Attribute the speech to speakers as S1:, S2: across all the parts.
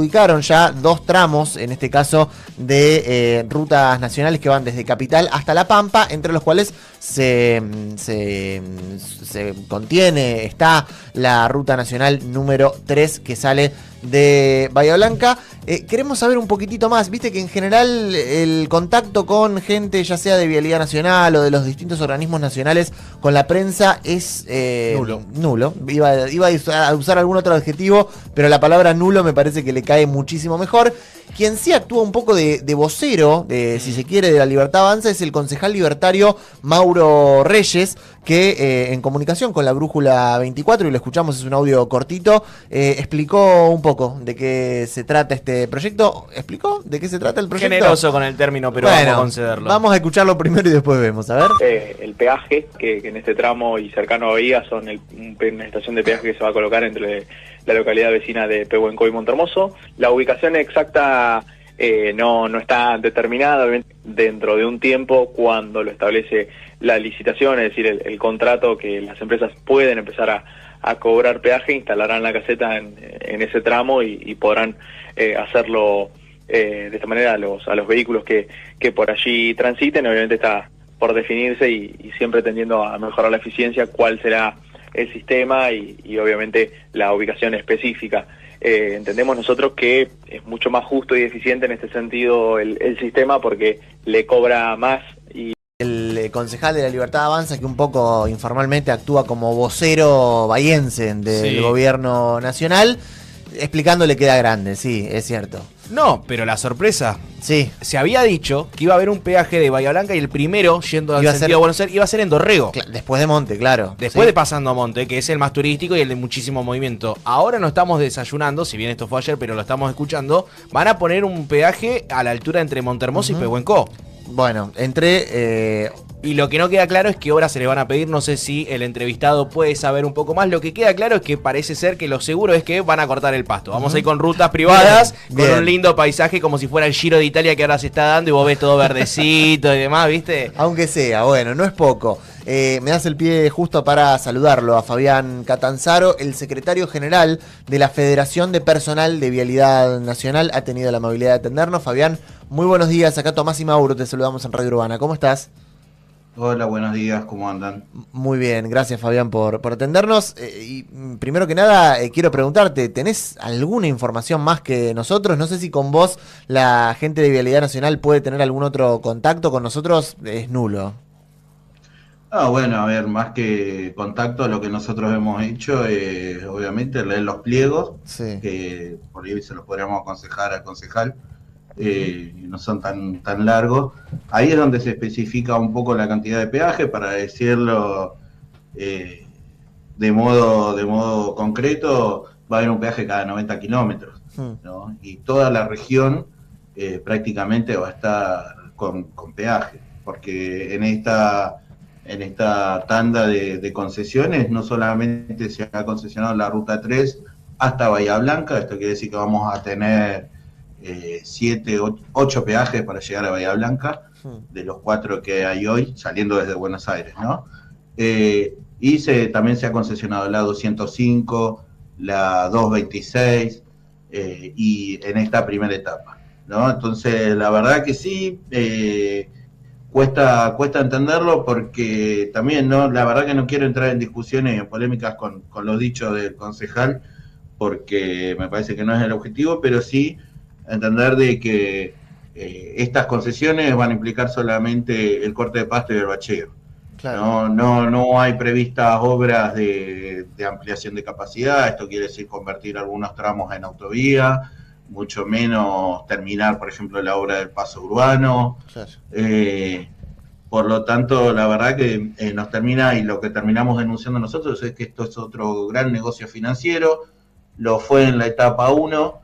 S1: Ubicaron ya 2 tramos, en este caso de rutas nacionales que van desde Capital hasta La Pampa, entre los cuales se contiene, está la ruta nacional número 3 que sale de Bahía Blanca. Queremos saber un poquitito más, viste que en general el contacto con gente, ya sea de Vialidad Nacional o de los distintos organismos nacionales, con la prensa es nulo. Iba a usar algún otro adjetivo, pero la palabra nulo me parece que le cae muchísimo mejor. Quien sí actúa un poco de vocero, si se quiere, de la Libertad Avanza, es el concejal libertario Mauro Reyes, que en comunicación con la Brújula 24, y lo escuchamos, es un audio cortito, explicó un poco de qué se trata este proyecto. ¿Explicó de qué se trata el proyecto?
S2: Generoso con el término, pero bueno, vamos a concederlo.
S1: Vamos a escucharlo primero y después vemos, a ver.
S3: El peaje, que en este tramo y cercano a Bahía son una estación de peaje que se va a colocar entre la localidad vecina de Pehuenco y Montermoso. La ubicación exacta no está determinada, dentro de un tiempo cuando lo establece la licitación, es decir, el contrato, que las empresas pueden empezar a cobrar peaje, instalarán la caseta en ese tramo y podrán hacerlo de esta manera a los vehículos que por allí transiten. Obviamente está por definirse y siempre tendiendo a mejorar la eficiencia, cuál será el sistema y obviamente la ubicación específica. Entendemos nosotros que es mucho más justo y eficiente en este sentido el sistema, porque le cobra más. Y
S1: el concejal de la Libertad Avanza, que un poco informalmente actúa como vocero bahiense del gobierno nacional, explicándole queda grande, sí, es cierto.
S2: No, pero la sorpresa.
S1: Sí.
S2: Se había dicho que iba a haber un peaje de Bahía Blanca y el primero, yendo al sentido de Buenos Aires, iba a ser en Dorrego.
S1: Después de Monte, claro.
S2: Después de pasando a Monte, que es el más turístico y el de muchísimo movimiento. Ahora no estamos desayunando, si bien esto fue ayer, pero lo estamos escuchando. Van a poner un peaje a la altura entre Montermoso y Pehuenco.
S1: Bueno,
S2: y lo que no queda claro es qué obras se le van a pedir. No sé si el entrevistado puede saber un poco más. Lo que queda claro es que parece ser que lo seguro es que van a cortar el pasto. Vamos a ir con rutas privadas, con un lindo paisaje, como si fuera el Giro de Italia que ahora se está dando y vos ves todo verdecito y demás, ¿viste?
S1: Aunque sea, bueno, no es poco. Me das el pie justo para saludarlo a Fabián Catanzaro, el secretario general de la Federación de Personal de Vialidad Nacional. Ha tenido la amabilidad de atendernos. Fabián, muy buenos días. Acá Tomás y Mauro, te saludamos en Radio Urbana. ¿Cómo estás?
S4: Hola, buenos días, ¿cómo andan?
S1: Muy bien, gracias Fabián por atendernos. Y primero que nada, quiero preguntarte, ¿tenés alguna información más que nosotros? No sé si con vos la gente de Vialidad Nacional puede tener algún otro contacto. Con nosotros es nulo.
S4: Bueno, a ver, más que contacto, lo que nosotros hemos hecho es, obviamente, leer los pliegos, que por ahí se los podríamos aconsejar al concejal, no son tan largos. Ahí es donde se especifica un poco la cantidad de peaje, para decirlo de modo concreto. Va a haber un peaje cada 90 kilómetros, ¿no? Y toda la región prácticamente va a estar con peaje, porque en esta tanda de concesiones no solamente se ha concesionado la ruta 3 hasta Bahía Blanca. Esto quiere decir que vamos a tener 8 peajes para llegar a Bahía Blanca, de los 4 que hay hoy, saliendo desde Buenos Aires, ¿no? Y también se ha concesionado la 205, la 226, y en esta primera etapa, ¿no? Entonces, la verdad que sí, cuesta entenderlo, porque también, ¿no? La verdad que no quiero entrar en discusiones y en polémicas con los dichos del concejal, porque me parece que no es el objetivo, pero sí entender de que estas concesiones van a implicar solamente el corte de pasto y el bacheo. Claro. No hay previstas obras de ampliación de capacidad. Esto quiere decir convertir algunos tramos en autovía, mucho menos terminar, por ejemplo, la obra del paso urbano. Claro. Por lo tanto, la verdad que nos termina, y lo que terminamos denunciando nosotros es que esto es otro gran negocio financiero. Lo fue en la etapa 1,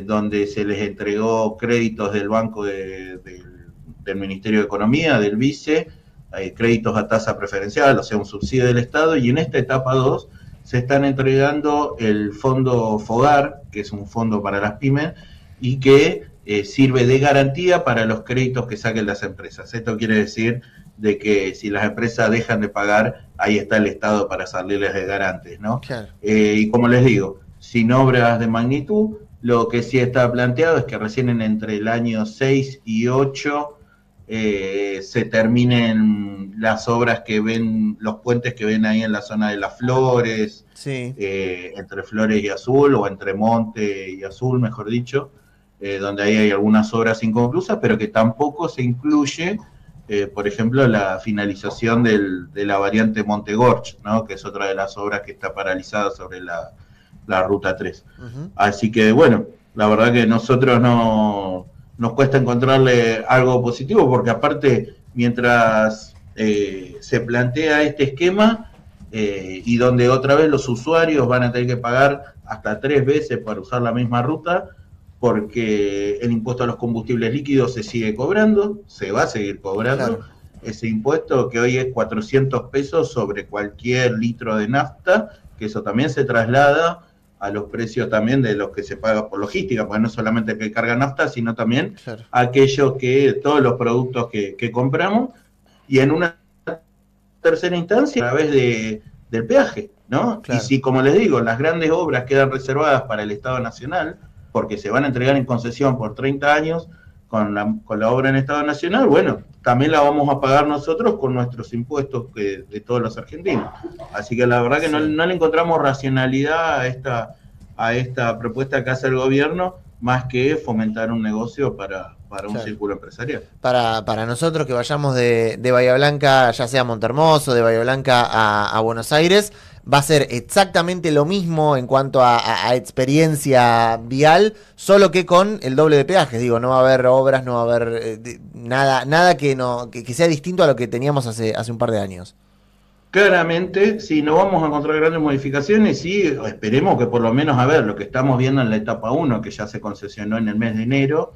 S4: donde se les entregó créditos del Banco del Ministerio de Economía, del Vice, créditos a tasa preferencial, o sea, un subsidio del Estado, y en esta etapa 2 se están entregando el Fondo FOGAR, que es un fondo para las pymes, y que sirve de garantía para los créditos que saquen las empresas. Esto quiere decir de que si las empresas dejan de pagar, ahí está el Estado para salirles de garantes, ¿no? Claro. Y como les digo, sin obras de magnitud, Lo que sí está planteado es que recién entre el año 6 y 8 se terminen las obras que ven, los puentes que ven ahí en la zona de Las Flores,
S1: Sí.
S4: entre Flores y Azul, o entre Monte y Azul, mejor dicho, donde ahí hay algunas obras inconclusas, pero que tampoco se incluye, por ejemplo, la finalización de la variante Montegorch, ¿no? Que es otra de las obras que está paralizada sobre la Ruta 3.
S1: Uh-huh.
S4: Así que, bueno, la verdad que nosotros nos cuesta encontrarle algo positivo, porque aparte, mientras se plantea este esquema, y donde otra vez los usuarios van a tener que pagar hasta 3 veces para usar la misma ruta, porque el impuesto a los combustibles líquidos se sigue cobrando, se va a seguir cobrando, claro. Ese impuesto que hoy es 400 pesos sobre cualquier litro de nafta, que eso también se traslada a los precios también de los que se paga por logística, porque no solamente que carga nafta, sino también claro. Aquellos que, todos los productos que compramos, y en una tercera instancia a través del peaje, ¿no? Claro. Y si, como les digo, las grandes obras quedan reservadas para el Estado Nacional, porque se van a entregar en concesión por 30 años con la obra en Estado Nacional, bueno, también la vamos a pagar nosotros con nuestros impuestos de todos los argentinos. Así que la verdad que sí. no le encontramos racionalidad a esta propuesta que hace el gobierno, más que fomentar un negocio para un claro. círculo empresarial.
S1: Para nosotros que vayamos de Bahía Blanca, ya sea a Montermoso, de Bahía Blanca a Buenos Aires, va a ser exactamente lo mismo en cuanto a experiencia vial, solo que con el doble de peajes. Digo, no va a haber obras, no va a haber nada que sea distinto a lo que teníamos hace un par de años.
S4: Claramente, sí, no vamos a encontrar grandes modificaciones, sí, esperemos que por lo menos, a ver, lo que estamos viendo en la etapa 1, que ya se concesionó en el mes de enero,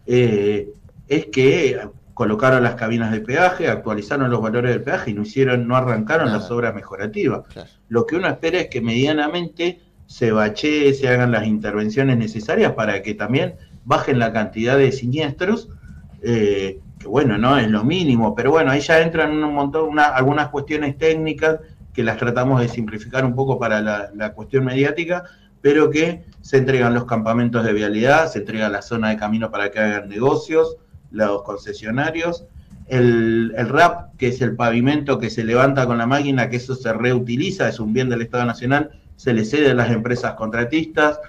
S4: es que colocaron las cabinas de peaje, actualizaron los valores del peaje y no arrancaron las obras mejorativas. Claro. Lo que uno espera es que medianamente se bachee, se hagan las intervenciones necesarias para que también bajen la cantidad de siniestros, que bueno, no es lo mínimo, pero bueno, ahí ya entran un montón, algunas cuestiones técnicas que las tratamos de simplificar un poco para la cuestión mediática, pero que se entregan los campamentos de vialidad, se entrega la zona de camino para que hagan negocios, los concesionarios, el RAP, que es el pavimento que se levanta con la máquina, que eso se reutiliza, es un bien del Estado Nacional, se le cede a las empresas contratistas,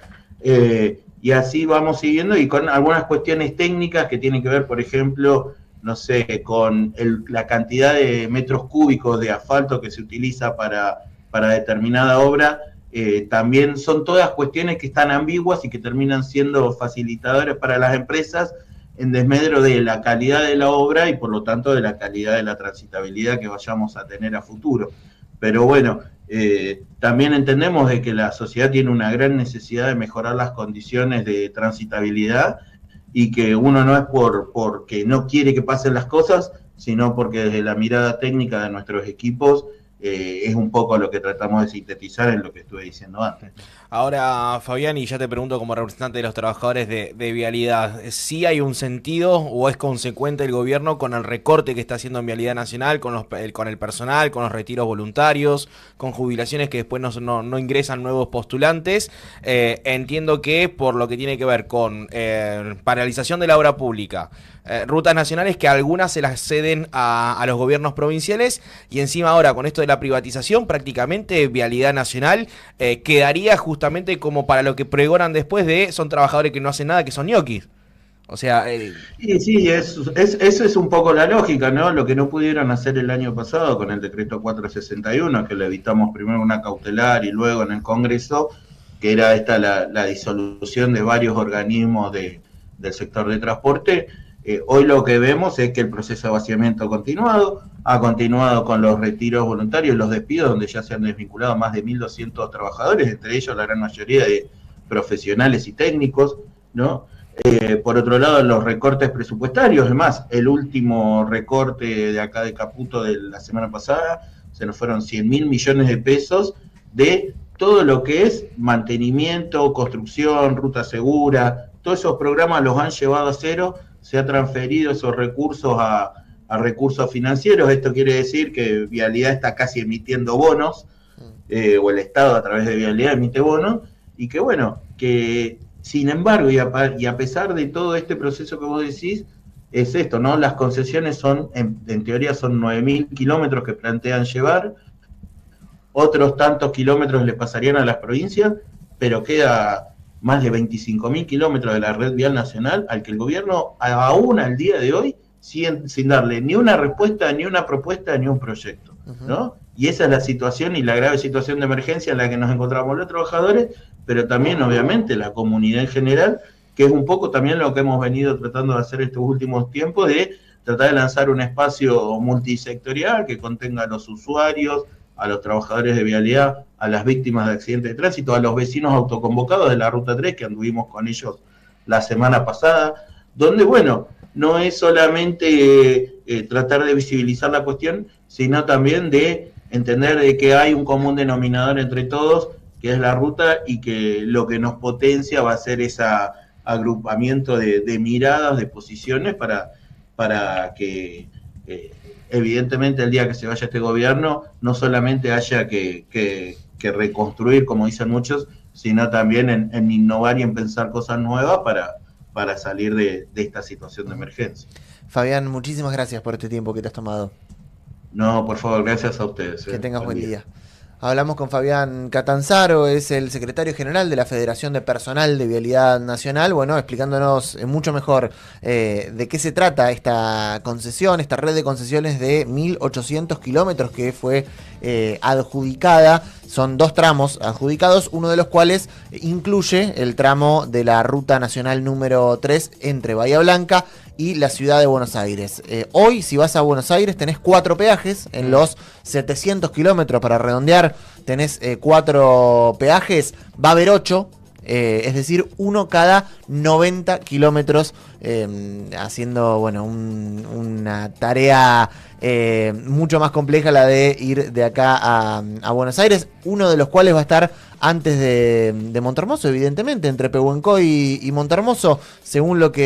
S4: y así vamos siguiendo, y con algunas cuestiones técnicas que tienen que ver, por ejemplo, no sé, con la cantidad de metros cúbicos de asfalto que se utiliza para determinada obra. También son todas cuestiones que están ambiguas y que terminan siendo facilitadores para las empresas en desmedro de la calidad de la obra y por lo tanto de la calidad de la transitabilidad que vayamos a tener a futuro. Pero bueno, también entendemos de que la sociedad tiene una gran necesidad de mejorar las condiciones de transitabilidad y que uno no es porque no quiere que pasen las cosas, sino porque desde la mirada técnica de nuestros equipos es un poco lo que tratamos de sintetizar en lo que estuve diciendo antes.
S2: Ahora, Fabián, y ya te pregunto como representante de los trabajadores de Vialidad, ¿sí hay un sentido o es consecuente el gobierno con el recorte que está haciendo en Vialidad Nacional, con el personal, con los retiros voluntarios, con jubilaciones que después no ingresan nuevos postulantes? Entiendo que por lo que tiene que ver con paralización de la obra pública, rutas nacionales que algunas se las ceden a los gobiernos provinciales y encima ahora con esto de la privatización prácticamente Vialidad Nacional quedaría justamente como para lo que pregonan después son trabajadores que no hacen nada, que son ñoquis. O sea...
S4: Sí, eso es un poco la lógica, ¿no? Lo que no pudieron hacer el año pasado con el decreto 461, que le evitamos primero una cautelar y luego en el Congreso, que era la disolución de varios organismos del sector de transporte. Hoy lo que vemos es que el proceso de vaciamiento ha continuado con los retiros voluntarios, los despidos, donde ya se han desvinculado más de 1.200 trabajadores, entre ellos la gran mayoría de profesionales y técnicos, ¿no? Por otro lado, los recortes presupuestarios, además, el último recorte de acá de Caputo de la semana pasada, se nos fueron 100.000 millones de pesos de todo lo que es mantenimiento, construcción, ruta segura, todos esos programas los han llevado a cero, se ha transferido esos recursos a recursos financieros. Esto quiere decir que Vialidad está casi emitiendo bonos, o el Estado a través de Vialidad emite bonos, y que bueno, que Sin embargo, y a pesar de todo este proceso que vos decís, es esto, ¿no? Las concesiones son, en teoría son 9.000 kilómetros que plantean llevar, otros tantos kilómetros le pasarían a las provincias, pero queda más de 25.000 kilómetros de la red vial nacional al que el gobierno, aún al día de hoy, sin darle ni una respuesta, ni una propuesta, ni un proyecto, ¿no? Y esa es la situación y la grave situación de emergencia en la que nos encontramos los trabajadores, pero también, obviamente, la comunidad en general, que es un poco también lo que hemos venido tratando de hacer estos últimos tiempos, de tratar de lanzar un espacio multisectorial que contenga a los usuarios, a los trabajadores de vialidad, a las víctimas de accidentes de tránsito, a los vecinos autoconvocados de la Ruta 3, que anduvimos con ellos la semana pasada, donde, bueno, no es solamente tratar de visibilizar la cuestión, sino también de entender de que hay un común denominador entre todos, que es la ruta, y que lo que nos potencia va a ser ese agrupamiento de miradas, de posiciones, para que evidentemente el día que se vaya este gobierno no solamente haya que reconstruir, como dicen muchos, sino también en innovar y en pensar cosas nuevas para salir de esta situación de emergencia.
S1: Fabián, muchísimas gracias por este tiempo que te has tomado.
S4: No, por favor, gracias a ustedes.
S1: Que tengas buen día. Hablamos con Fabián Catanzaro, es el secretario general de la Federación de Personal de Vialidad Nacional, bueno, explicándonos mucho mejor de qué se trata esta concesión, esta red de concesiones de 1.800 kilómetros que fue adjudicada. Son 2 tramos adjudicados, uno de los cuales incluye el tramo de la Ruta Nacional número 3 entre Bahía Blanca y la ciudad de Buenos Aires. Hoy, si vas a Buenos Aires, tenés 4 peajes en los 700 kilómetros, para redondear, tenés 4 peajes, va a haber 8, es decir, 1 cada 90 kilómetros, haciendo, bueno, una tarea mucho más compleja, la de ir de acá a Buenos Aires, uno de los cuales va a estar antes de Montermoso, evidentemente, entre Pehuencoy y Montermoso, según lo que